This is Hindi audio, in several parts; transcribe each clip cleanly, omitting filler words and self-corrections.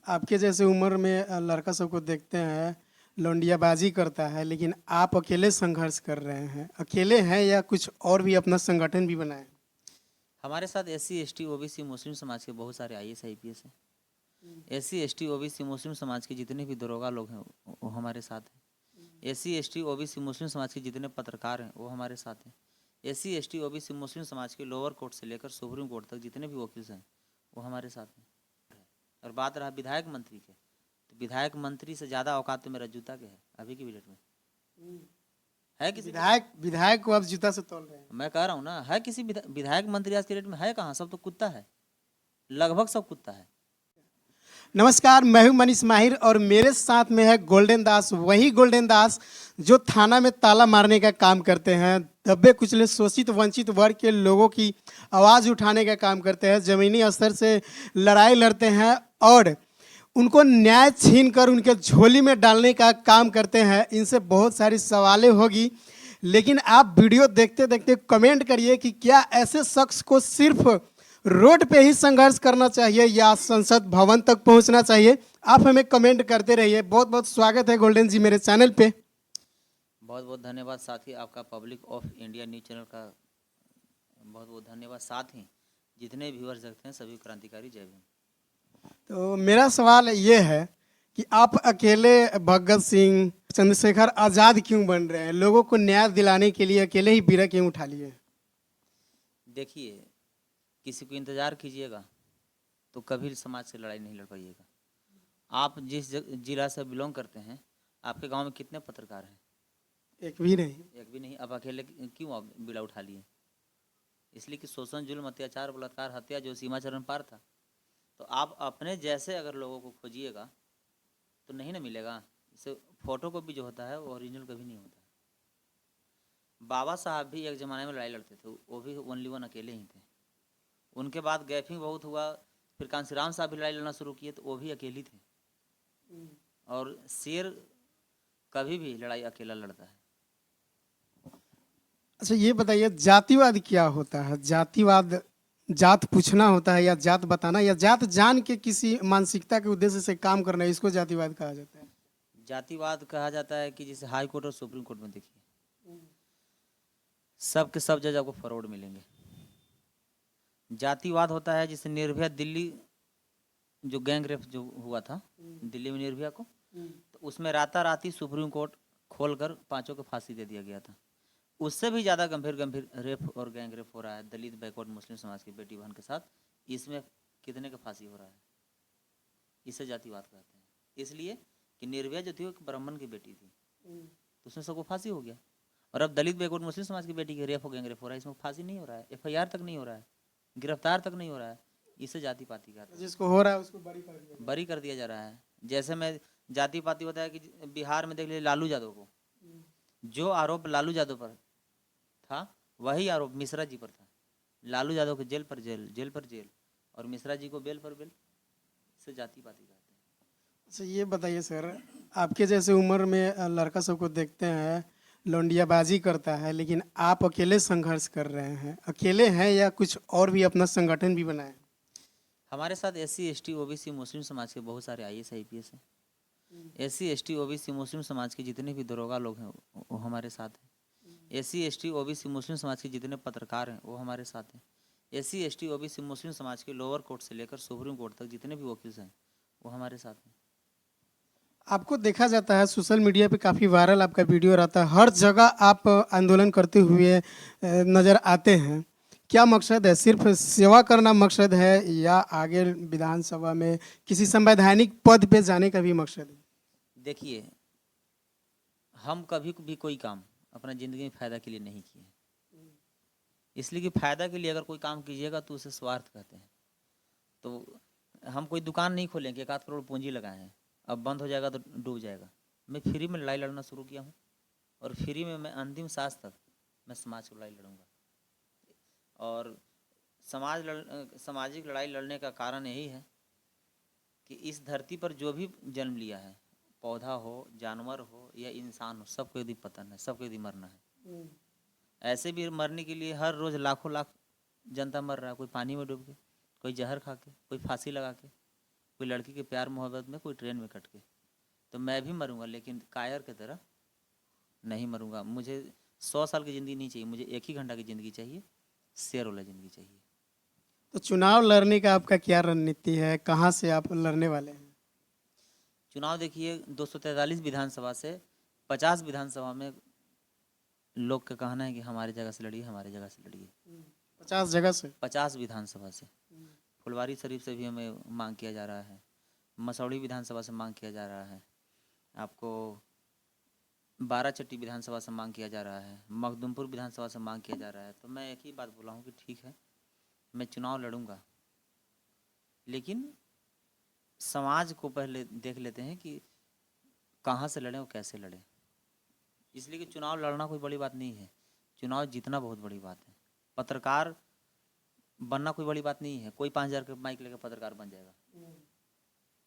आपके जैसे उम्र में लड़का सबको देखते हैं लौंडियाबाजी करता है, लेकिन आप अकेले संघर्ष कर रहे हैं। अकेले हैं या कुछ और भी अपना संगठन भी बनाए? हमारे साथ एससी एसटी ओबीसी मुस्लिम समाज के बहुत सारे आईएएस आईपीएस हैं। एससी एसटी ओबीसी मुस्लिम समाज के जितने भी दरोगा लोग हैं वो हमारे साथ हैं। एससी एसटी ओबीसी मुस्लिम समाज के जितने पत्रकार हैं वो हमारे साथ हैं। एससी एसटी ओबीसी मुस्लिम समाज के लोअर कोर्ट से लेकर सुप्रीम कोर्ट तक जितने भी वकील हैं वो हमारे साथ हैं। और बात रहा विधायक मंत्री के, तो विधायक मंत्री से ज़्यादा औकात तो मेरा जूता के है अभी की मिनट में। है किसी विधायक विधायक को आप जूता से तोल रहे हैं? मैं कह रहा हूँ ना, है किसी विधायक मंत्री आज के डेट में है कहाँ? सब तो कुत्ता है, लगभग सब कुत्ता है। नमस्कार, मैं हूं मनीष माहिर और मेरे साथ में है गोल्डन दास। वही गोल्डन दास जो थाना में ताला मारने का काम करते हैं, दबे कुचले शोषित वंचित वर्ग के लोगों की आवाज़ उठाने का काम करते हैं, ज़मीनी स्तर से लड़ाई लड़ते हैं और उनको न्याय छीन कर उनके झोली में डालने का काम करते हैं। इनसे बहुत सारी सवालें होगी, लेकिन आप वीडियो देखते देखते कमेंट करिए कि क्या ऐसे शख्स को सिर्फ रोड पे ही संघर्ष करना चाहिए या संसद भवन तक पहुंचना चाहिए? आप हमें कमेंट करते रहिए। बहुत बहुत स्वागत है गोल्डन जी मेरे चैनल पे। बहुत बहुत धन्यवाद। साथ ही आपका public of India news channel का बहुत बहुत धन्यवाद। साथ ही जितने व्यूअर्स देखते हैं सभी क्रांतिकारी जय भीम। तो मेरा सवाल ये है कि आप अकेले भगत सिंह, चंद्रशेखर आज़ाद क्यों बन रहे हैं? लोगों को न्याय दिलाने के लिए अकेले ही बीड़ा क्यों उठा लिए? देखिए, किसी को इंतज़ार कीजिएगा तो कभी समाज से लड़ाई नहीं लड़ पाइएगा। आप जिस जिला से बिलोंग करते हैं, आपके गांव में कितने पत्रकार हैं? एक भी नहीं। एक भी नहीं। अब अकेले क्यों आप बीड़ा उठा लिए? इसलिए कि शोषण, जुल्म, अत्याचार, बलात्कार, हत्या जो सीमा चरण पार था। तो आप अपने जैसे अगर लोगों को खोजिएगा तो नहीं ना मिलेगा। इसे फोटो कॉपी जो होता है वो ओरिजिनल कभी नहीं होता। बाबा साहब भी एक ज़माने में लड़ाई लड़ते थे, वो भी ओनली वन अकेले ही थे। उनके बाद गैपिंग बहुत हुआ, फिर कांसीराम साहब भी लड़ाई लड़ना शुरू किए तो वो भी अकेले थे। और शेर कभी भी लड़ाई अकेला लड़ता है। अच्छा, ये बताइए जातिवाद क्या होता है? जातिवाद जात पूछना होता है या जात बताना, या जात जान के किसी मानसिकता के उद्देश्य से काम करना, इसको जातिवाद कहा जाता है? जातिवाद कहा जाता है कि जैसे हाई कोर्ट और सुप्रीम कोर्ट में देखिए, सब के सब जज आपको फॉरवर्ड मिलेंगे। जातिवाद होता है जैसे निर्भया दिल्ली जो गैंग रेप जो हुआ था दिल्ली में निर्भया को, तो उसमें राताराती सुप्रीम कोर्ट खोलकर पांचों को फांसी दे दिया गया था। उससे भी ज़्यादा गंभीर गंभीर रेप और गैंग रेप हो रहा है दलित बैकवर्ड मुस्लिम समाज की बेटी बहन के साथ। इसमें कितने का फांसी हो रहा है? इसे जातिवाद कहते हैं। इसलिए कि निर्भया जो थी वो एक ब्राह्मण की बेटी थी, तो उसमें सबको फांसी हो गया। और अब दलित बैकवर्ड मुस्लिम समाज की बेटी की रेप हो गैंग रेप हो रहा है, इसमें फांसी नहीं हो रहा है, एफआईआर तक नहीं हो रहा है, गिरफ्तार तक नहीं हो रहा है। इसे जाति पाति कहते हैं। जिसको हो रहा है उसको बरी कर दिया जा रहा है। जैसे मैं जाति पाति होता है कि बिहार में देख लीजिए लालू यादव को, जो आरोप लालू यादव पर था वही आरोप मिश्रा जी पर था। लालू यादव को जेल पर जेल, जेल पर जेल, और मिश्रा जी को बेल पर बेल। इसे जाति पाति कहते हैं। अच्छा, ये बताइए सर, आपके जैसे उम्र में लड़का सबको देखते हैं लौंडियाबाजी करता है, लेकिन आप अकेले संघर्ष कर रहे हैं। अकेले हैं या कुछ और भी अपना संगठन भी बनाए? हमारे साथ एससी एसटी ओबीसी मुस्लिम समाज के बहुत सारे आईएएस आईपीएस हैं। एससी एसटी ओबीसी मुस्लिम समाज के जितने भी दरोगा लोग हैं वो हमारे साथ हैं। एससी एसटी ओबीसी मुस्लिम समाज के जितने पत्रकार हैं वो हमारे साथ हैं। एससी एसटी ओबीसी मुस्लिम समाज के लोअर कोर्ट से लेकर सुप्रीम कोर्ट तक जितने भी वकील हैं वो हमारे साथ हैं। आपको देखा जाता है सोशल मीडिया पे काफ़ी वायरल आपका वीडियो रहता है, हर जगह आप आंदोलन करते हुए नज़र आते हैं। क्या मकसद है? सिर्फ सेवा करना मकसद है या आगे विधानसभा में किसी संवैधानिक पद पे जाने का भी मकसद है? देखिए, हम कभी भी कोई काम अपना ज़िंदगी में फ़ायदा के लिए नहीं किए। इसलिए कि फ़ायदा के लिए अगर कोई काम कीजिएगा तो उसे स्वार्थ कहते हैं। तो हम कोई दुकान नहीं खोलेंगे, 1 आध करोड़ पूंजी लगाए हैं, अब बंद हो जाएगा तो डूब जाएगा। मैं फ्री में लड़ाई लड़ना शुरू किया हूँ और फ्री में मैं अंतिम सांस तक मैं समाज की लड़ाई लड़ूंगा। और सामाजिक लड़ाई लड़ने का कारण यही है कि इस धरती पर जो भी जन्म लिया है, पौधा हो, जानवर हो या इंसान हो, सबको यदि पतन है, सबको यदि मरना है। ऐसे भी मरने के लिए हर रोज़ लाखों लाख जनता मर रहा है। कोई पानी में डूब के, कोई जहर खा के, कोई फांसी लगा के। कोई लड़की के प्यार मोहब्बत में, कोई ट्रेन में कट के। तो मैं भी मरूंगा, लेकिन कायर की तरह नहीं मरूंगा। मुझे 100 साल की ज़िंदगी नहीं चाहिए, मुझे 1 ही घंटा की ज़िंदगी चाहिए, शेर वाला ज़िंदगी चाहिए। तो चुनाव लड़ने का आपका क्या रणनीति है, कहाँ से आप लड़ने वाले हैं? चुनाव देखिए, 243 विधानसभा से 50 विधानसभा में लोग का कहना है कि हमारी जगह से लड़िए, हमारी जगह से लड़िए। 50 जगह से? 50 विधानसभा से। फुलवारी शरीफ से भी हमें मांग किया जा रहा है, मसौड़ी विधानसभा से मांग किया जा रहा है, आपको बाराचट्टी विधानसभा से मांग किया जा रहा है, मखदुमपुर विधानसभा से मांग किया जा रहा है। तो मैं एक ही बात बोला हूँ कि ठीक है, मैं चुनाव लड़ूंगा, लेकिन समाज को पहले देख लेते हैं कि कहाँ से लड़ें और कैसे लड़ें। इसलिए कि चुनाव लड़ना कोई बड़ी बात नहीं है, चुनाव जीतना बहुत बड़ी बात है। पत्रकार बनना कोई बड़ी बात नहीं है, कोई 5,000 के माइक लेकर पत्रकार बन जाएगा।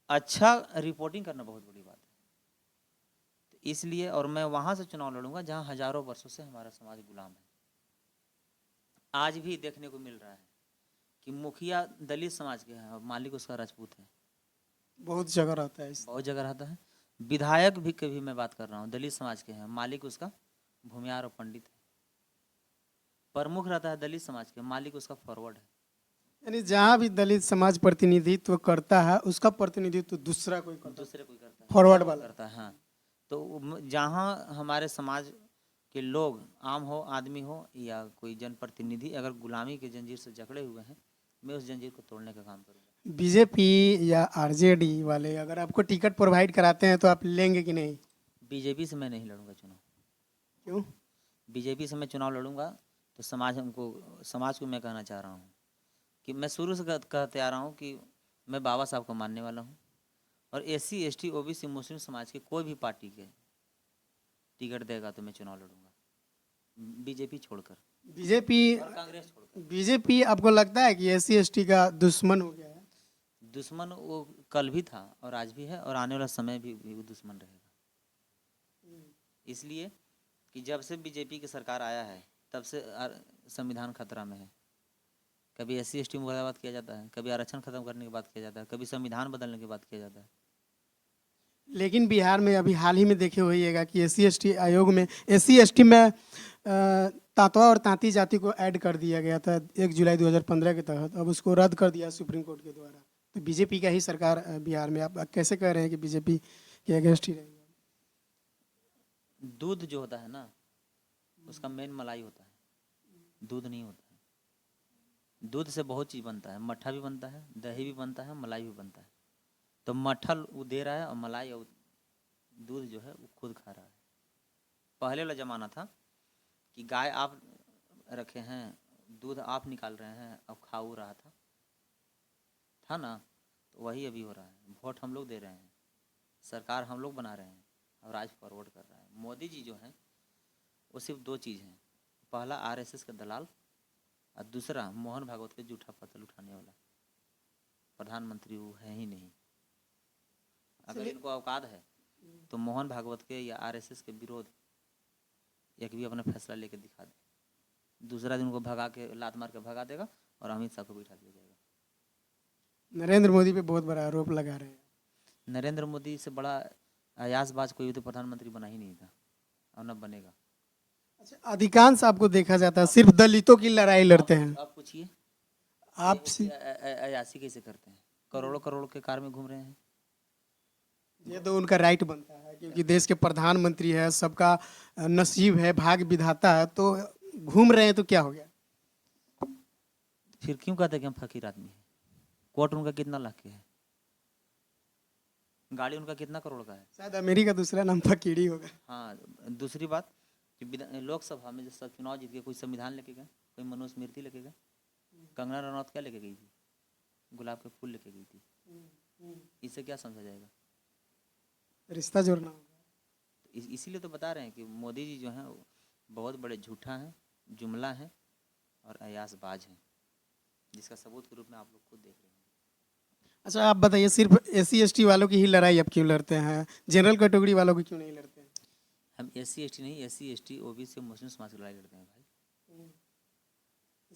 अच्छा रिपोर्टिंग करना बहुत बड़ी बात है। तो इसलिए, और मैं वहाँ से चुनाव लड़ूंगा जहाँ हजारों वर्षों से हमारा समाज गुलाम है। आज भी देखने को मिल रहा है कि मुखिया दलित समाज के हैं और मालिक उसका राजपूत है। बहुत जगह रहता है बहुत जगह रहता है। विधायक भी के भी मैं बात कर रहा हूँ, दलित समाज के हैं, मालिक उसका भूमियार और पंडित है। प्रमुख रहता है दलित समाज के, मालिक उसका फॉरवर्ड है। यानी जहाँ भी दलित समाज प्रतिनिधित्व करता है उसका प्रतिनिधित्व दूसरा कोई करता दूसरे कोई करता है, फॉरवर्ड वाला करता है। हाँ, तो जहाँ हमारे समाज के लोग, आम हो, आदमी हो या कोई जनप्रतिनिधि, अगर गुलामी के जंजीर से जकड़े हुए हैं, मैं उस जंजीर को तोड़ने का काम करूँगा। बीजेपी या आरजेडी वाले अगर आपको टिकट प्रोवाइड कराते हैं तो आप लेंगे कि नहीं? बीजेपी से मैं नहीं लड़ूंगा चुनाव। क्यों? बीजेपी से मैं चुनाव लड़ूंगा तो समाज को मैं कहना चाह रहा हूँ कि मैं शुरू से कहते आ रहा हूँ कि मैं बाबा साहब को मानने वाला हूँ, और SC ST OBC मुस्लिम समाज के कोई भी पार्टी के टिकट देगा तो मैं चुनाव लड़ूंगा, बीजेपी छोड़कर, बीजेपी और कांग्रेस छोड़कर। बीजेपी आपको लगता है कि SC ST का दुश्मन हो गया है? दुश्मन वो कल भी था और आज भी है और आने वाला समय भी वो दुश्मन रहेगा। इसलिए कि जब से बीजेपी की सरकार आया है तब से संविधान खतरा में है। कभी SC ST की बात किया जाता है, कभी आरक्षण खत्म करने की बात किया जाता है, कभी संविधान बदलने की बात किया जाता है। लेकिन बिहार में अभी हाल ही में देखे होइएगा कि SC ST आयोग में SC ST में तांतवा और तांती जाति को ऐड कर दिया गया था 1 जुलाई 2015 के तहत। अब उसको रद्द कर दिया सुप्रीम कोर्ट के द्वारा। तो बीजेपी का ही सरकार बिहार में, आप कैसे कह रहे हैं कि बीजेपी के अगेंस्ट ही रहेगा? दूध जो होता है ना, उसका मेन मलाई होता है, दूध नहीं होता है। दूध से बहुत चीज़ बनता है, मट्ठा भी बनता है, दही भी बनता है, मलाई भी बनता है। तो मट्ठा वो दे रहा है और मलाई और दूध जो है वो खुद खा रहा है। पहले वाला ज़माना था कि गाय आप रखे हैं, दूध आप निकाल रहे हैं, अब खाऊ रहा था ना। तो वही अभी हो रहा है। वोट हम लोग दे रहे हैं, सरकार हम लोग बना रहे हैं और राज फॉरवर्ड कर रहा है। मोदी जी जो हैं वो सिर्फ 2 चीज़ हैं, पहला RSS का दलाल और दूसरा मोहन भागवत के जूठा पत्तल उठाने वाला। प्रधानमंत्री वो है ही नहीं। अगर इनको औकात है तो मोहन भागवत के या RSS के विरोध एक भी अपना फैसला लेके दिखा दे, दूसरा दिन उनको भगा के, लात मार के भगा देगा और अमित शाह को बिठा दिया जाएगा। नरेंद्र मोदी पे बहुत बड़ा आरोप लगा रहे हैं। नरेंद्र मोदी से बड़ा अयासबाज कोई तो प्रधानमंत्री बना ही नहीं था और न बनेगा। अच्छा, अधिकांश आपको देखा जाता है सिर्फ दलितों की लड़ाई लड़ते हैं। आप पूछिए, आप अयासी कैसे करते हैं? करोड़ों करोड़ के कार में घूम रहे हैं। ये तो उनका राइट बनता है क्योंकि देश के प्रधानमंत्री है, सबका नसीब है, भाग्य विधाता है, तो घूम रहे हैं तो क्या हो गया? फिर क्यों कहते हैं कि हम फकीर आदमी हैं? कोट उनका कितना लाख के है, गाड़ी उनका कितना करोड़ का है? शायद अमेरिका दूसरा नाम फकीरी होगा। हाँ, दूसरी बात कि लोकसभा में जब सब चुनाव जीत के कोई संविधान लेके गए, कोई मनुस्मृति लेके गए। कंगना रनौत क्या लेके गई थी? गुलाब के फूल लेके गई थी। इससे क्या समझा जाएगा? रिश्ता जोड़ना होगा। इसीलिए तो बता रहे हैं कि मोदी जी जो हैं बहुत बड़े झूठा हैं, जुमला हैं और अयासबाज हैं, जिसका सबूत के रूप में आप लोग खुद देख रहे हैं। अच्छा, आप बताइए, सिर्फ SC ST वालों की ही लड़ाई आप क्यों लड़ते हैं, जनरल कैटेगरी वालों की क्यों नहीं लड़ते हैं? हम SC ST नहीं, SC ST OBC मुस्लिम समाज की लड़ाई लड़ते हैं भाई।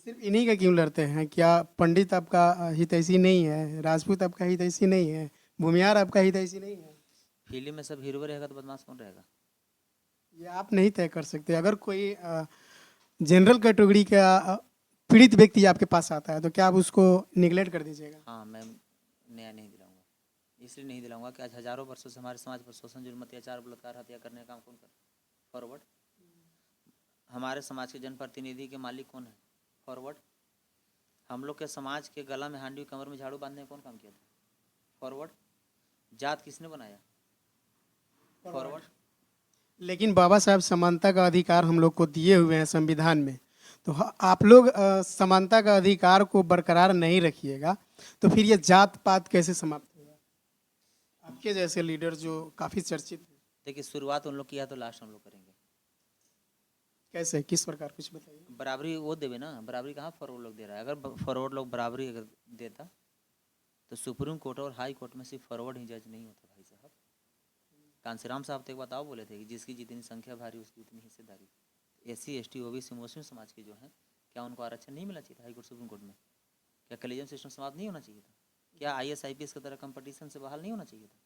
सिर्फ इन्हीं का क्यों लड़ते हैं? क्या पंडित आपका हितैषी नहीं है? राजपूत आपका हितैषी नहीं है? भूमियार आपका हितैषी नहीं है? फिल्म में सब हीरो रहेगा तो बदमाश कौन रहेगा? ये आप नहीं तय कर सकते। अगर कोई जनरल कैटेगरी का पीड़ित व्यक्ति आपके पास आता है तो क्या आप उसको निगलेक्ट कर दीजिएगा? हाँ, मैं न्याय नहीं दिलाऊंगा। इसलिए नहीं दिलाऊंगा कि आज हजारों वर्षों से हमारे समाज पर शोषण, जुल्म, अत्याचार, बलात्कार, हत्या करने का काम कौन कर? फॉरवर्ड। हमारे समाज के जनप्रतिनिधि के मालिक कौन है? फॉरवर्ड। हम लोग के समाज के गला में हांडी, कमर में झाड़ू बांधने का कौन काम किया था? फॉरवर्ड। जात किसने बनाया? फॉरवर्ड। लेकिन बाबा साहब समानता का अधिकार हम लोग को दिए हुए हैं संविधान में। तो आप लोग समानता का अधिकार को बरकरार नहीं रखिएगा तो फिर ये जात पात कैसे समाप्त होगा? आपके जैसे लीडर जो काफ़ी चर्चित हैं, देखिए, शुरुआत उन लोग किया तो लास्ट हम लोग करेंगे। कैसे, किस प्रकार, कुछ बताइए। बराबरी वो देवे ना, बराबरी कहाँ फॉरवर्ड लोग दे रहा है? अगर फॉरवर्ड लोग बराबरी अगर देता तो सुप्रीम कोर्ट और हाई कोर्ट में सिर्फ फॉरवर्ड ही जज नहीं होता भाई साहब। कांसीराम साहब तो एक बताओ बोले थे कि जिसकी जितनी संख्या भारी उसकी उतनी हिस्सेदारी। SC ST OBC मुस्लिम समाज के जो हैं, क्या उनको आरक्षण नहीं मिलना चाहिए था हाई कोर्ट सुप्रीम कोर्ट में? क्या कलेजियम सिस्टम समाप्त नहीं होना चाहिए था? क्या IAS IPS की तरह कंपटीशन से बहाल नहीं होना चाहिए था?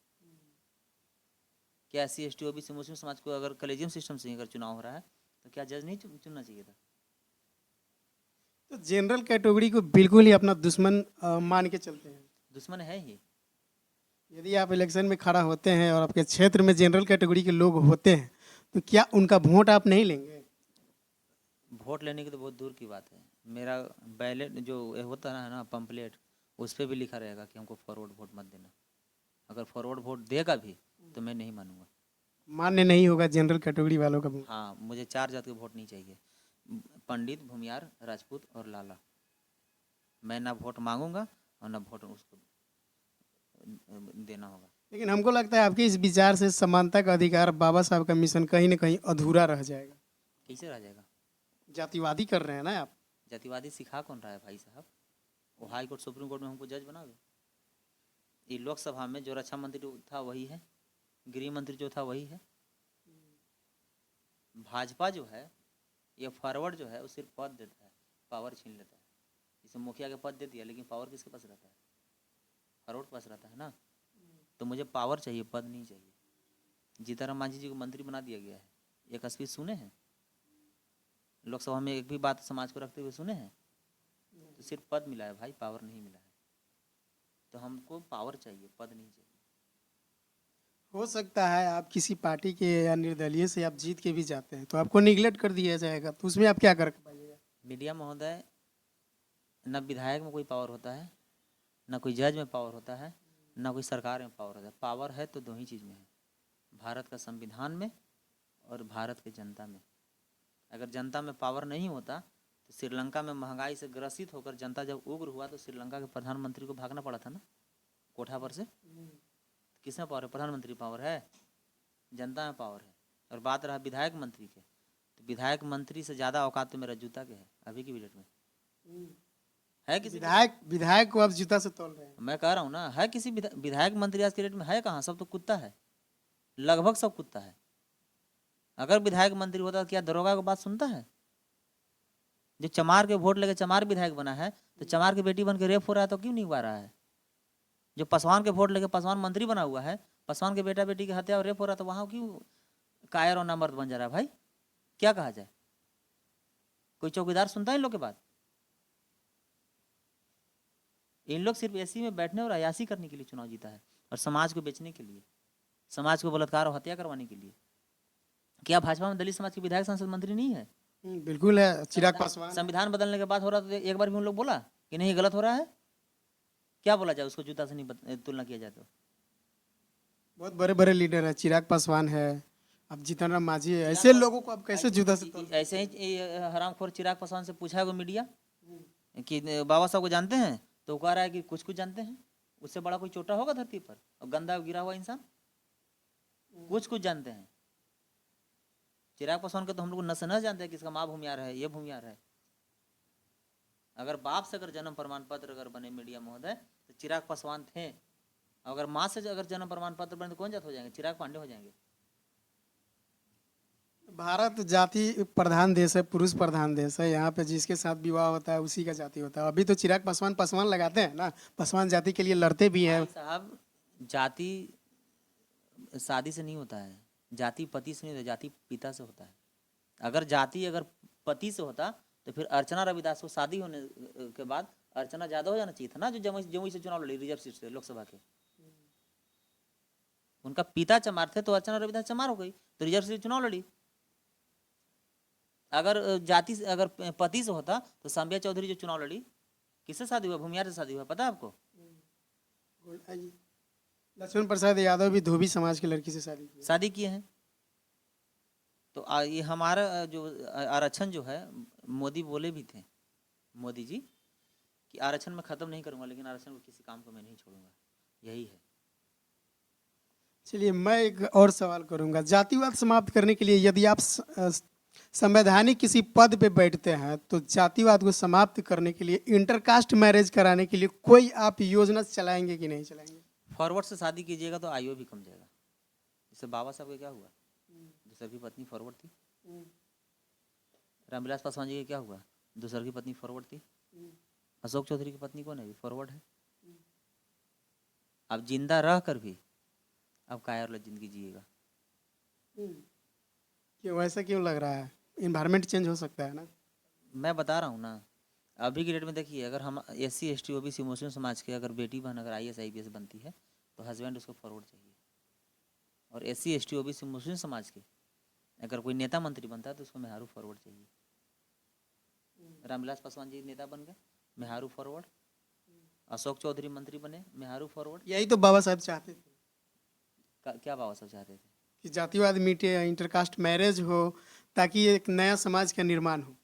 क्या SC ST OBC मुस्लिम समाज को अगर कलेजियम सिस्टम से अगर चुनाव हो रहा है तो क्या जज नहीं चुनना चाहिए था? तो जनरल कैटेगरी को बिल्कुल ही अपना दुश्मन मान के चलते हैं। दुश्मन है ही। यदि आप इलेक्शन में खड़ा होते हैं और आपके क्षेत्र में जनरल कैटेगरी के लोग होते हैं तो क्या उनका वोट आप नहीं लेंगे? वोट लेने की तो बहुत दूर की बात है। मेरा बैलेट जो होता है ना, पंपलेट, उस पर भी लिखा रहेगा कि हमको फॉरवर्ड वोट मत देना। अगर फॉरवर्ड वोट देगा भी तो मैं नहीं मानूंगा। मान्य नहीं होगा जनरल कैटेगरी वालों का वोट। हाँ, मुझे 4 जात के वोट नहीं चाहिए। पंडित, भूमियार, राजपूत और लाला। मैं ना वोट मांगूंगा और ना वोट उसको देना होगा। लेकिन हमको लगता है आपके इस विचार से समानता का अधिकार, बाबा साहब का मिशन कहीं ना कहीं अधूरा रह जाएगा। कैसे रह जाएगा? जातिवादी कर रहे हैं ना आप। जातिवादी सिखा कौन रहा है भाई साहब? वो हाई कोर्ट सुप्रीम कोर्ट में हमको जज बनाओगे? ये लोकसभा में जो रक्षा मंत्री था वही है, गृह मंत्री जो था वही है। भाजपा जो है, ये फॉरवर्ड जो है, वो सिर्फ पद देता है, पावर छीन लेता है। जैसे मुखिया के पद दे दिया, लेकिन पावर किसके पास रहता है? फॉरवर्ड के पास रहता है ना। तो मुझे पावर चाहिए, पद नहीं चाहिए। जीताराम मांझी जी को मंत्री बना दिया गया है। एक स्पीच सुने हैं लोकसभा में? एक भी बात समाज को रखते हुए सुने हैं? तो सिर्फ पद मिला है भाई, पावर नहीं मिला है। तो हमको पावर चाहिए, पद नहीं चाहिए। हो सकता है आप किसी पार्टी के या निर्दलीय से आप जीत के भी जाते हैं तो आपको निगलेक्ट कर दिया जाएगा, तो उसमें आप क्या कर पाइएगा? मीडिया महोदय, न विधायक में कोई पावर होता है, न कोई जज में पावर होता है, न कोई सरकार में पावर होता है। पावर है तो दो ही चीज़ में है, भारत का संविधान में और भारत के जनता में। अगर जनता में पावर नहीं होता तो श्रीलंका में महंगाई से ग्रसित होकर जनता जब उग्र हुआ तो श्रीलंका के प्रधानमंत्री को भागना पड़ा था ना कोठा पर से। किसमें पावर है? प्रधानमंत्री पावर है, जनता में पावर है। और बात रहा विधायक मंत्री के, तो विधायक मंत्री से ज़्यादा औकात तो मेरा जूता के है अभी की डेट में। है किसी विधायक को आप जूता से तोल रहे हैं? मैं कह रहा हूँ ना, है किसी विधायक मंत्री आज के डेट में है कहाँ? सब तो कुत्ता है, लगभग सब कुत्ता है। अगर विधायक मंत्री होता तो क्या दरोगा को बात सुनता है? जो चमार के वोट लेके चमार विधायक बना है, तो चमार की बेटी बन के रेप हो रहा है तो क्यों नहीं हुआ रहा है? जो पासवान के वोट लेके पासवान मंत्री बना हुआ है, पासवान के बेटा बेटी की हत्या और रेप हो रहा है तो वहाँ क्यों कायर और नामर्द बन जा रहा है? भाई क्या कहा जाए? कोई चौकीदार सुनता है इन लोग की बात? इन लोग सिर्फ एसी में बैठने और अयासी करने के लिए चुनाव जीता है, और समाज को बेचने के लिए, समाज को बलात्कार और हत्या करवाने के लिए। क्या भाजपा में दलित समाज के विधायक, सांसद, मंत्री नहीं है? बिल्कुल है। चिराग पासवान। संविधान बदलने के बाद हो रहा तो एक बार भी उन लोग बोला कि नहीं गलत हो रहा है? क्या बोला जाए? उसको जूता से नहीं तुलना किया जाए तो। बहुत बड़े बड़े लीडर है, चिराग पासवान है, अब जीतन राम मांझी है, ऐसे लोगों को आप कैसे जूता से तोल? ऐसे ही हरामखोर चिराग पासवान से पूछा है मीडिया कि बाबा साहब को जानते हैं, तो वो कह रहा है कि कुछ कुछ जानते हैं। उससे बड़ा कोई चोटा होगा धरती पर? और गंदा गिरा हुआ इंसान कुछ कुछ जानते हैं। चिराग पासवान के तो हम लोग नस न जानते हैं कि इसका माँ भूमियार है, ये भूमियार है। अगर बाप से अगर जन्म प्रमाण पत्र अगर बने मीडिया महोदय तो चिराग पासवान थे। अगर माँ से अगर जन्म प्रमाण पत्र बने तो कौन जात हो जाएंगे? चिराग पांडे हो जाएंगे। भारत जाति प्रधान देश है, पुरुष प्रधान देश है। यहाँ पे जिसके साथ विवाह होता है उसी का जाति होता है। अभी तो चिराग पासवान पासवान लगाते हैं ना, पासवान जाति के लिए लड़ते भी हैं। भाई साहब, जाति शादी से नहीं होता है, जाति पति से नहीं होता, जाति पिता से होता है। अगर पति से होता तो फिर अर्चना रविदास को शादी होने के बाद अर्चना ज्यादा हो जाना चाहिए था ना, जो जमुई से चुनाव लड़ी रिजर्व सीट से लोकसभा के। उनका पिता चमार थे तो अर्चना रविदास चमार हो गई, तो रिजर्व सीट चुनाव लड़ी। अगर पति से होता तो सांबिया चौधरी जो चुनाव लड़ी, किससे शादी हुआ? भूमियार से शादी हुआ, पता है आपको? लक्ष्मण प्रसाद यादव भी धोबी समाज की लड़की से शादी किए हैं। तो ये हमारा जो आरक्षण जो है, मोदी बोले भी थे, मोदी जी, कि आरक्षण मैं खत्म नहीं करूंगा, लेकिन आरक्षण को किसी काम को मैं नहीं छोड़ूंगा। यही है। चलिए मैं एक और सवाल करूंगा। जातिवाद समाप्त करने के लिए यदि आप संवैधानिक किसी पद पे बैठते हैं तो जातिवाद को समाप्त करने के लिए इंटरकास्ट मैरिज कराने के लिए कोई आप योजना चलाएंगे कि नहीं चलाएंगे? फॉरवर्ड से शादी कीजिएगा तो आयु भी कम जाएगा। जैसे बाबा साहब का क्या हुआ, दूसर की पत्नी फॉरवर्ड थी। रामविलास पासवान जी का क्या हुआ, दूसर की पत्नी फॉरवर्ड थी। अशोक चौधरी की पत्नी कौन है? फॉरवर्ड है। अब जिंदा रह कर भी अब कायर जिंदगी जिएगा। क्यों, ऐसा क्यों लग रहा है? इन्वायरमेंट चेंज हो सकता है ना। मैं बता रहा हूँ ना, अभी की डेट में देखिए, अगर हम SC ST OBC मुस्लिम समाज के अगर बेटी बहन अगर IAS IPS बनती है तो हस्बैंड उसको फॉरवर्ड चाहिए। और SC ST OBC मुस्लिम समाज के अगर कोई नेता मंत्री बनता है तो उसको मेहारू फॉरवर्ड चाहिए। रामविलास पासवान जी नेता बन गए, मेहारू फॉरवर्ड। अशोक चौधरी मंत्री बने, मेहारू फॉरवर्ड। यही तो बाबा साहब चाहते थे। क्या बाबा साहब चाहते थे? कि जातिवाद मिटे, इंटरकास्ट मैरिज हो, ताकि एक नया समाज का निर्माण हो।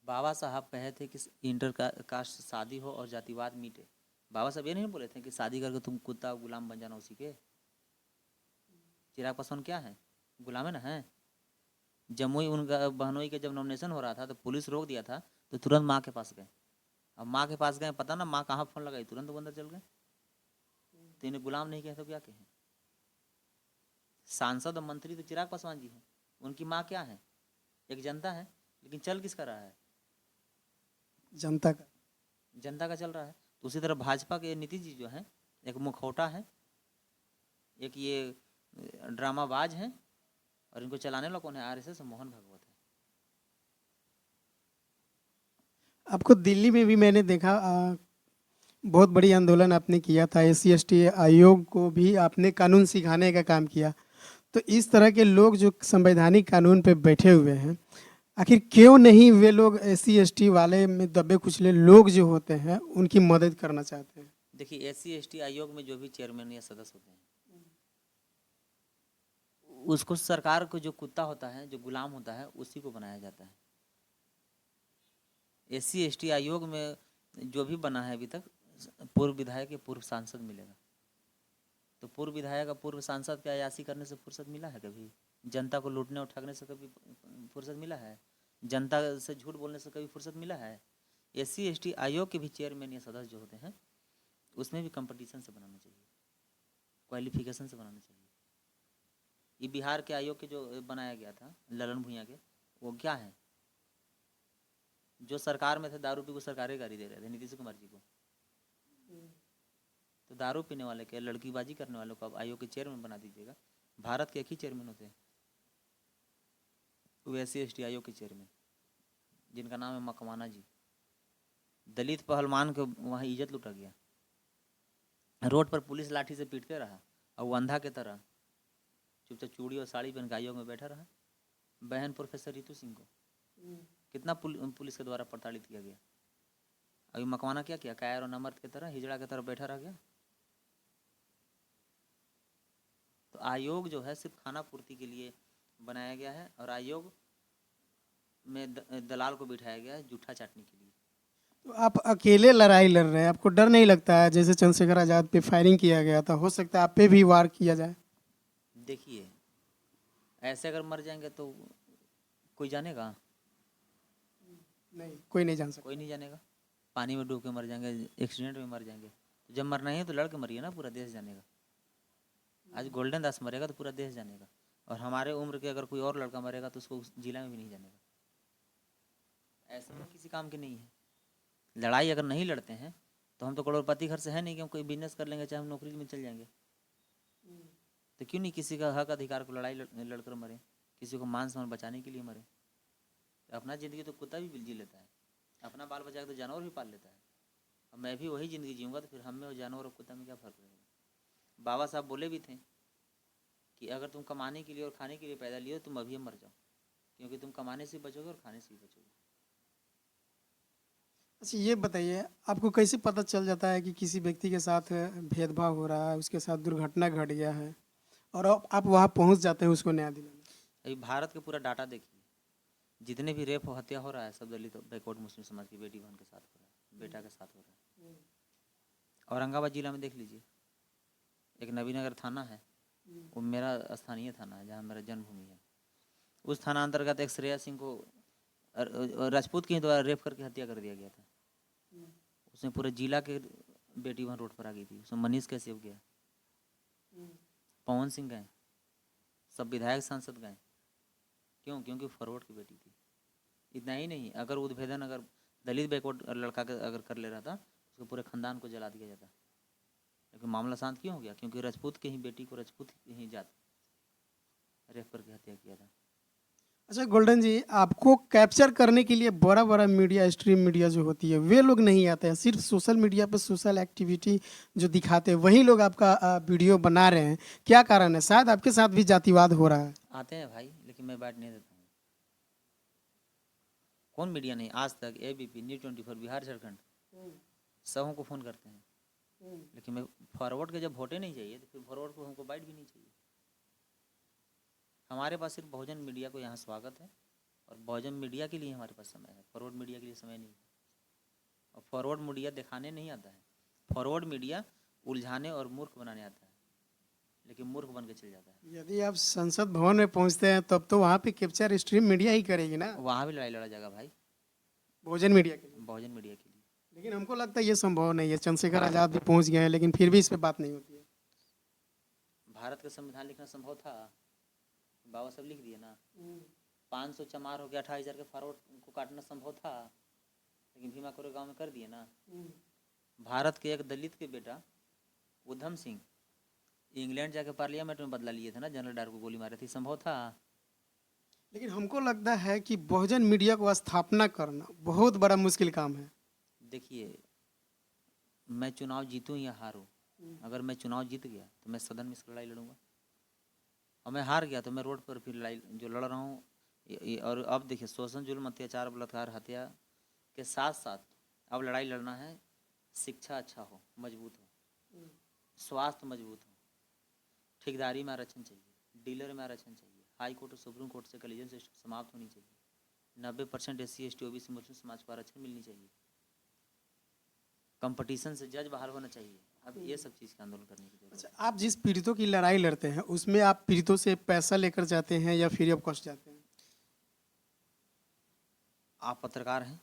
बाबा साहब कहे थे कि इंटर कास्ट शादी हो और जातिवाद मिटे। बाबा साहब ये नहीं बोले थे कि शादी करके तुम कुत्ता गुलाम बन जाना उसी के। चिराग पासवान क्या है? गुलाम है ना, है। जमुई उनका बहनोई के जब नॉमिनेशन हो रहा था तो पुलिस रोक दिया था, तो तुरंत माँ के पास गए। अब माँ के पास गए, पता ना माँ कहाँ फोन लगाई, तुरंत वो अंदर चल गए। तो इन्हें गुलाम नहीं कहे तो क्या कहें? सांसद और मंत्री तो चिराग पासवान जी हैं, उनकी माँ क्या है? एक जनता है। लेकिन चल किसका रहा है? जनता का चल रहा है। तो उसी तरह भाजपा के नीतीश जी जो है, एक मुखौटा है, एक ये ड्रामाबाज है, और इनको चलाने वाला कौन है? RSS और मोहन भागवत है। आपको दिल्ली में भी मैंने देखा, बहुत बड़ी आंदोलन आपने किया था। SC ST आयोग को भी आपने कानून सिखाने का काम किया। तो इस तरह के लोग जो संवैधानिक कानून पे बैठे हुए हैं, आखिर क्यों नहीं वे लोग SC ST वाले में दबे कुचले लोग जो होते हैं उनकी मदद करना चाहते हैं? देखिए, SC ST आयोग में जो भी चेयरमैन या सदस्य होते हैं, उसको सरकार को जो कुत्ता होता है, जो गुलाम होता है, उसी को बनाया जाता है। SC ST आयोग में जो भी बना है अभी तक, पूर्व विधायक या पूर्व सांसद मिलेगा। तो पूर्व विधायक और पूर्व सांसद के अयासी करने से फुर्सत मिला है कभी? जनता को लूटने और ठगने से कभी फुर्सत मिला है? जनता से झूठ बोलने से कभी फुर्सत मिला है? SC ST आयोग के भी चेयरमैन या सदस्य जो होते हैं, उसमें भी कंपटीशन से बनाना चाहिए, क्वालिफिकेशन से बनाना चाहिए। ये बिहार के आयोग के जो बनाया गया था ललन भुइयां के, वो क्या है? जो सरकार में थे दारू पी को सरकारी गाड़ी दे रहे थे नीतीश कुमार जी को। तो दारू पीने वाले के, लड़कीबाजी करने वालों को आप आयोग के चेयरमैन बना दीजिएगा। भारत के एक ही चेयरमैन होते हैं, वो SC ST आयोग के चेयरमैन, जिनका नाम है मकवाना जी। दलित पहलवान को वहाँ इज्जत लुटा गया, रोड पर पुलिस लाठी से पीटते रहा, और वो अंधा के तरह चुपचाप चूड़ी और साड़ी पहन के आयोग में बैठा रहा। बहन प्रोफेसर रितु सिंह को कितना पुलिस के द्वारा प्रताड़ित किया गया। अभी मकवाना क्या किया? कायर और नमर्द की तरह, हिजड़ा की तरह बैठा रह गया। तो आयोग जो है सिर्फ खाना पूर्ति के लिए बनाया गया है, और आयोग में दलाल को बिठाया गया है जूठा चाटने के लिए। तो आप अकेले लड़ाई लड़ रहे हैं, आपको डर नहीं लगता है? जैसे चंद्रशेखर आज़ाद पे फायरिंग किया गया था, हो सकता है आप पे भी वार किया जाए। देखिए, ऐसे अगर मर जाएंगे तो कोई जानेगा? नहीं, कोई नहीं जान सकता। कोई नहीं जानेगा। पानी में डूब के मर जाएंगे, एक्सीडेंट में मर जाएंगे। तो जब मरना ही है तो लड़ के मरिए ना, पूरा देश जानेगा। आज गोल्डन दास मरेगा तो पूरा देश जानेगा। और हमारे उम्र के अगर कोई और लड़का मरेगा तो उसको उस जिला में भी नहीं जानेगा। ऐसे में किसी काम के नहीं है। लड़ाई अगर नहीं लड़ते हैं तो हम तो करोड़पति घर से है नहीं कि हम कोई बिजनेस कर लेंगे, चाहे हम नौकरी में चल जाएंगे। तो क्यों नहीं किसी का हक अधिकार को लड़ाई लड़कर मरे, किसी को मान सम्मान बचाने के लिए मरे। अपना ज़िंदगी तो कुत्ता भी जी लेता है, अपना बाल बचा के तो जानवर भी पाल लेता है। अब मैं भी वही ज़िंदगी जीऊँगा तो फिर हम में और जानवर और कुत्ता में क्या फ़र्क रहेगा। बाबा साहब बोले भी थे कि अगर तुम कमाने के लिए और खाने के लिए पैदा लिए हो तुम अभी मर जाओ, क्योंकि तुम कमाने से बचोगे और खाने से भी बचोगे। अच्छा ये बताइए, आपको कैसे पता चल जाता है कि किसी व्यक्ति के साथ भेदभाव हो रहा है, उसके साथ दुर्घटना घट गया है और आप वहाँ पहुँच जाते हैं उसको न्याय दिलाने? अभी भारत का पूरा डाटा देखिए, जितने भी रेप हत्या हो रहा है सब दलित बैकवर्ड मुस्लिम समाज की बेटी बहन के साथ हो रहा है, बेटा के साथ हो रहा है। औरंगाबाद जिला में देख लीजिए, एक नबीनगर थाना है, वो मेरा स्थानीय थाना है जहाँ मेरा जन्मभूमि है। उस थाना अंतर्गत एक श्रेया सिंह को राजपूत के द्वारा रेप करके हत्या कर दिया गया था। उसमें पूरे जिला के बेटी वहाँ रोड पर आ गई थी। उसमें मनीष कैसे गया, पवन सिंह गए, सब विधायक सांसद गए। क्यों? क्योंकि फॉरवर्ड की बेटी थी। इतना ही नहीं, अगर उद्भेदन अगर दलित बैकवर्ड लड़का अगर कर ले रहा था उसको पूरे खानदान को जला दिया जाता। लेकिन मामला शांत क्यों हो गया? क्योंकि राजपूत के ही बेटी को राजपूत की ही जात रेप करके हत्या किया था। अच्छा गोल्डन जी, आपको कैप्चर करने के लिए बड़ा बड़ा मीडिया, स्ट्रीम मीडिया जो होती है, वे लोग नहीं आते हैं। सिर्फ सोशल मीडिया पर सोशल एक्टिविटी जो दिखाते हैं वही लोग आपका वीडियो बना रहे हैं। क्या कारण है? शायद आपके साथ भी जातिवाद हो रहा है। आते हैं भाई, लेकिन मैं बैठ नहीं देता हूँ। कौन मीडिया नहीं? आज तक, एबीपी, न्यूज़ 24, बिहार झारखंड, सब हमको फ़ोन करते हैं। लेकिन मैं फॉरवर्ड के जब वोटे नहीं चाहिए तो फिर फॉरवर्ड को हमको बाइट भी नहीं चाहिए। हमारे पास सिर्फ बहुजन मीडिया को यहाँ स्वागत है और बहुजन मीडिया के लिए हमारे पास समय है, फॉरवर्ड मीडिया के लिए समय नहीं है। और फॉरवर्ड मीडिया दिखाने नहीं आता है, फॉरवर्ड मीडिया उलझाने और मूर्ख बनाने आता है, लेकिन मूर्ख बन के चल जाता है। यदि आप संसद भवन में पहुंचते हैं तब तो वहाँ पे कैप्चर स्ट्रीम मीडिया ही करेगी ना, वहाँ भी लड़ाई लड़ा जाएगा भाई, बहुजन मीडिया के लिए। बहुजन मीडिया के लिए। लेकिन हमको लगता है ये संभव नहीं है। चंद्रशेखर आजाद भी पहुंच गए हैं लेकिन फिर भी इस पे बात नहीं होती है। भारत का संविधान लिखना संभव था, बाबा साहब लिख दिए ना। 500 चमार हो गया, 28,000 के फॉरवर्ड को काटना संभव था, लेकिन भीमा कोरेगांव में कर दिए ना। भारत के एक दलित के बेटा उधम सिंह इंग्लैंड जाके पार्लियामेंट में बदला लिए थे ना, जनरल डायर को गोली मारी थी, संभव था। लेकिन हमको लगता है कि बहुजन मीडिया को स्थापना करना बहुत बड़ा मुश्किल काम है। देखिए, मैं चुनाव जीतूं या हारूं, अगर मैं चुनाव जीत गया तो मैं सदन में इसकी लड़ाई लड़ूंगा, और मैं हार गया तो मैं रोड पर फिर लड़ाई जो लड़ रहा हूँ। और अब देखिए, शोषण, जुल्म, अत्याचार, बलात्कार, हत्या के साथ साथ अब लड़ाई लड़ना है शिक्षा अच्छा हो, मजबूत हो, स्वास्थ्य मजबूत हो, ठेकेदारी में आरक्षण चाहिए, डीलर में आरक्षण चाहिए, हाई कोर्ट और सुप्रीम कोर्ट से कलीजन सिस्टम समाप्त होनी चाहिए, 90% SC ST OBC मुस्लिम समाज को आरक्षण मिलनी चाहिए, कंपटीशन से जज बाहर होना चाहिए। अब ये सब चीज़ का आंदोलन करने की जरूरत है। अच्छा, आप जिस पीड़ितों की लड़ाई लड़ते हैं उसमें आप पीड़ितों से पैसा लेकर जाते हैं या फ्री ऑफ कॉस्ट जाते हैं? आप पत्रकार हैं,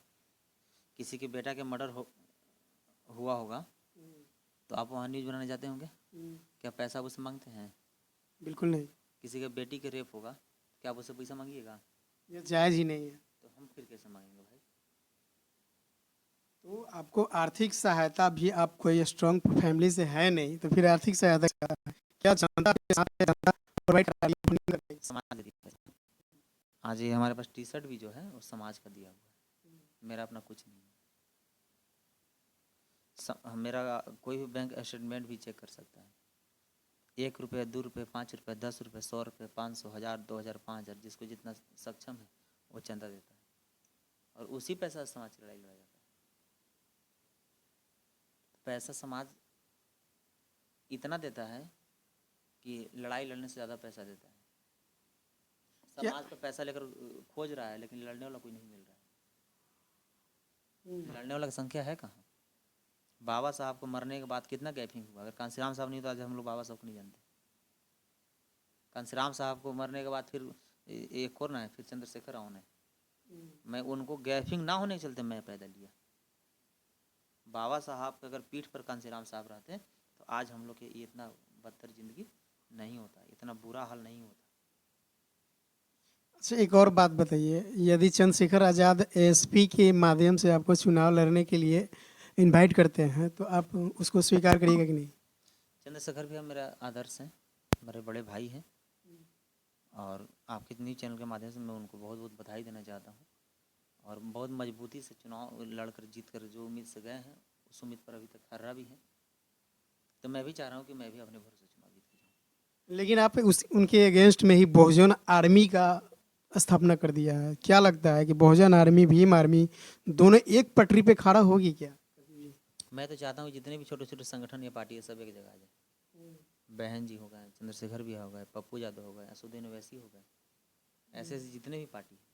किसी के बेटा के मर्डर हुआ होगा तो आप वहाँ न्यूज़ बनाने जाते होंगे, क्या पैसा आप उससे मांगते हैं? बिल्कुल नहीं। किसी के बेटी के रेप होगा, क्या आप उससे पैसा मांगिएगा? ये जायज़ ही नहीं है। तो हम फिर कैसे मांगेंगे भाई? तो आपको आर्थिक सहायता भी, आप कोई स्ट्रांग फैमिली से है नहीं तो फिर आर्थिक सहायता क्या जनता आपके साथ है? जनता प्रोवाइड करा रही है, funding कर रही है। समाज देती है। आज ये हमारे पास T-शर्ट भी जो है वो समाज का दिया हुआ है, मेरा अपना कुछ नहीं है। मेरा कोई भी बैंक स्टेटमेंट भी चेक कर सकता है। 1 रुपये, 2 रुपये, 5 रुपये, 10 रुपये, 100 रुपये, 500, 1000, 2000, 5000, जिसको जितना सक्षम है वो चंदा देता है, और उसी पैसा से समाज की लड़ाई लड़ा जाता है। पैसा समाज इतना देता है कि लड़ाई लड़ने से ज़्यादा पैसा देता है। समाज पर पैसा लेकर खोज रहा है, लेकिन लड़ने वाला कोई नहीं मिल रहा है। लड़ने वाला की संख्या है कहाँ? बाबा साहब को मरने के बाद कितना गैपिंग हुआ। अगर कांसीराम साहब नहीं तो आज हम लोग बाबा साहब को नहीं जानते। कांसीराम साहब को मरने के बाद फिर एक और ना है, फिर चंद्रशेखर राव ने। मैं उनको गैपिंग ना होने के चलते मैं पैदा लिया। बाबा साहब के अगर पीठ पर कांसीराम साहब रहते तो आज हम लोग के इतना बदतर जिंदगी नहीं होता, इतना बुरा हाल नहीं होता। अच्छा, एक और बात बताइए, यदि चंद्रशेखर आज़ाद एसपी के माध्यम से आपको चुनाव लड़ने के लिए इनवाइट करते हैं तो आप उसको स्वीकार करिएगा कि नहीं? चंद्रशेखर भैया मेरा आदर्श हैं, मेरे बड़े भाई हैं, और आपके न्यूज़ चैनल के माध्यम से मैं उनको बहुत बहुत बधाई देना चाहता हूँ। और बहुत मजबूती से चुनाव लड़कर जीत कर जो उम्मीद से गए हैं उस उम्मीद पर अभी तक खरा भी हैं। तो मैं भी चाह रहा हूँ कि मैं भी अपने भरोसे चुनाव जीत के जाऊँ। लेकिन आप उस उनके अगेंस्ट में ही बहुजन आर्मी का स्थापना कर दिया है। क्या लगता है कि बहुजन आर्मी, भीम आर्मी दोनों एक पटरी पे खड़ा होगी क्या? मैं तो चाहता हूँ जितने भी छोटे छोटे संगठन या पार्टी है सब एक जगह आ जाए। बहन जी हो गए, चंद्रशेखर भी हो गए, पप्पू यादव हो गए, असुद्दीन ओवैसी हो गए, ऐसे ऐसे जितने भी पार्टी है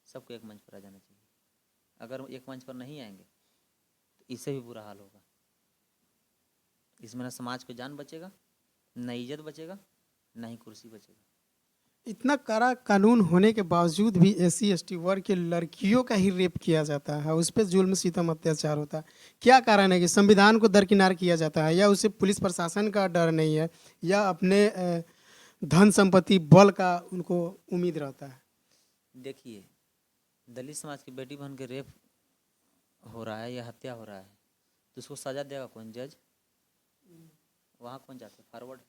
सबको एक मंच पर आ जाना चाहिए। अगर एक मंच पर नहीं आएंगे तो इससे भी बुरा हाल होगा। इसमें ना समाज को जान बचेगा, न इज्जत बचेगा, न ही कुर्सी बचेगा। इतना कड़ा कानून होने के बावजूद भी एससी एसटी वर्ग के लड़कियों का ही रेप किया जाता है, उस पर जुल्म सितम अत्याचार होता है। क्या कारण है कि संविधान को दरकिनार किया जाता है, या उसे पुलिस प्रशासन का डर नहीं है, या अपने धन संपत्ति बल का उनको उम्मीद रहता है? देखिए, दलित समाज की बेटी बहन के रेप हो रहा है या हत्या हो रहा है तो उसको सजा देगा कौन? जज? वहाँ कौन जाता है फॉरवर्ड?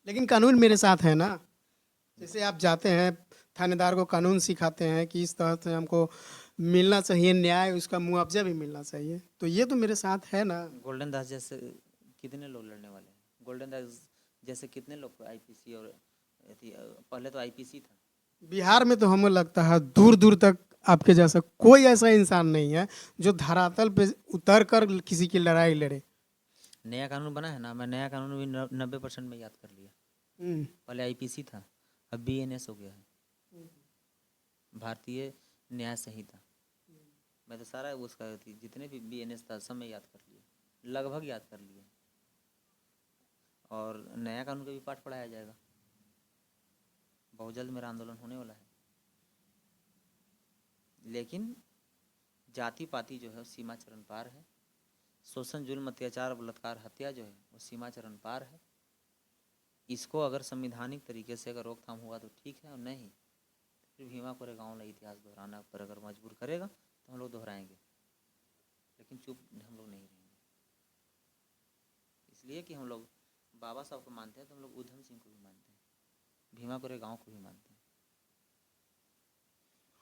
लेकिन कानून मेरे साथ है ना। जैसे आप जाते हैं थानेदार को कानून सिखाते हैं कि इस तरह से हमको मिलना चाहिए न्याय, उसका मुआवजा भी मिलना चाहिए, तो ये तो मेरे साथ है ना। गोल्डन दास जैसे कितने लोग लड़ने वाले हैं? गोल्डन दास जैसे कितने लोग आईपीसी और पहले तो आईपीसी था। बिहार में तो हमें लगता है दूर दूर तक आपके जैसा कोई ऐसा इंसान नहीं है जो धरातल पे उतर कर किसी की लड़ाई लड़े। नया कानून बना है ना, मैं नया कानून भी 90% में याद कर लिया। पहले आईपीसी था, अब बीएनएस हो गया है, भारतीय न्याय संहिता। मैं तो सारा उसका जितने भी बीएनएस था सब मैं याद कर लिया, लगभग याद कर लिया। और नया कानून का भी पाठ पढ़ाया जाएगा। बहुत जल्द मेरा आंदोलन होने वाला है। लेकिन जाति पाति जो है सीमा चरण पार है। शोषण, जुल्म, अत्याचार, बलात्कार, हत्या जो है वो सीमा चरण पार है। इसको अगर संवैधानिक तरीके से अगर रोकथाम हुआ तो ठीक है, और नहीं फिर भीमा कोरेगांव वाला इतिहास दोहराना पर अगर मजबूर करेगा तो हम लोग दोहराएंगे, लेकिन चुप हम लोग नहीं रहेंगे। इसलिए कि हम लोग बाबा साहब को मानते हैं तो हम लोग उधम सिंह को भी मानते हैं, भीमा कोरेगांव को भी मानते हैं।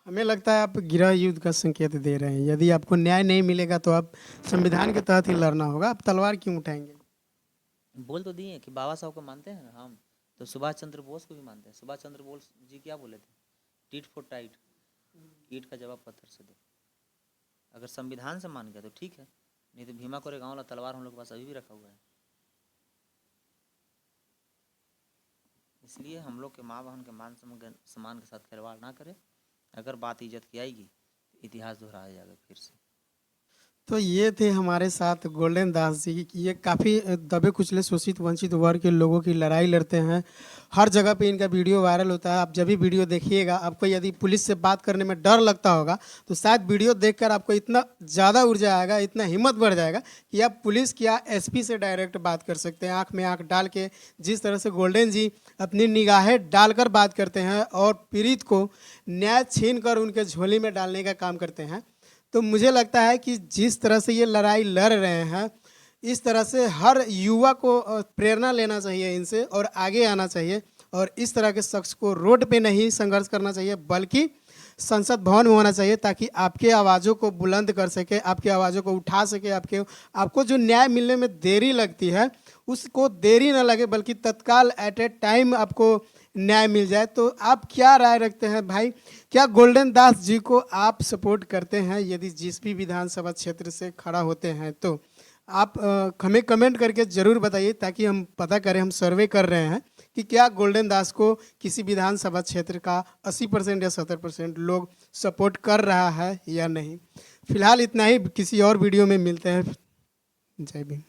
हमें लगता है आप गृह युद्ध का संकेत दे रहे हैं। यदि आपको न्याय नहीं मिलेगा तो आप संविधान के तहत ही लड़ना होगा। आप तलवार क्यों उठाएंगे? बोल तो दिए कि बाबा साहब को मानते हैं हम, तो सुभाष चंद्र बोस को भी मानते हैं। सुभाष चंद्र बोस जी क्या बोले थे? टीट फॉर टाइट, ईट का जवाब पत्थर से दो। अगर संविधान से मान गया तो ठीक है, नहीं तो भीमा कोरेगांव वाला तलवार हम लोग के पास अभी भी रखा हुआ है। इसलिए हम लोग के माँ बहन के मान सम्मान के साथ खिलवाड़ ना करें। अगर बात इज्जत की आएगी तो इतिहास दोहराया जाएगा फिर से। तो ये थे हमारे साथ गोल्डन दास जी। ये काफ़ी दबे कुचले शोषित वंचित वर्ग के लोगों की लड़ाई लड़ते हैं। हर जगह पे इनका वीडियो वायरल होता है। आप जब भी वीडियो देखिएगा, आपको यदि पुलिस से बात करने में डर लगता होगा तो शायद वीडियो देखकर आपको इतना ज़्यादा ऊर्जा आएगा, इतना हिम्मत बढ़ जाएगा कि आप पुलिस या एसपी से डायरेक्ट बात कर सकते हैं, आँख में आँख डाल के। जिस तरह से गोल्डन जी अपनी निगाहें डालकर बात करते हैं और पीड़ित को न्याय छीन कर उनके झोली में डालने का काम करते हैं, तो मुझे लगता है कि जिस तरह से ये लड़ाई लड़ रहे हैं, इस तरह से हर युवा को प्रेरणा लेना चाहिए इनसे और आगे आना चाहिए। और इस तरह के शख्स को रोड पे नहीं संघर्ष करना चाहिए, बल्कि संसद भवन में होना चाहिए, ताकि आपके आवाज़ों को बुलंद कर सके, आपकी आवाज़ों को उठा सके। आपको जो न्याय मिलने में देरी लगती है उसको देरी ना लगे, बल्कि तत्काल एट ए टाइम आपको न्याय मिल जाए। तो आप क्या राय रखते हैं भाई? क्या गोल्डन दास जी को आप सपोर्ट करते हैं? यदि जिस भी विधानसभा क्षेत्र से खड़ा होते हैं तो आप हमें कमेंट करके ज़रूर बताइए, ताकि हम पता करें। हम सर्वे कर रहे हैं कि क्या गोल्डन दास को किसी विधानसभा क्षेत्र का 80% या 70% लोग सपोर्ट कर रहा है या नहीं। फिलहाल इतना ही, किसी और वीडियो में मिलते हैं। जय भीम।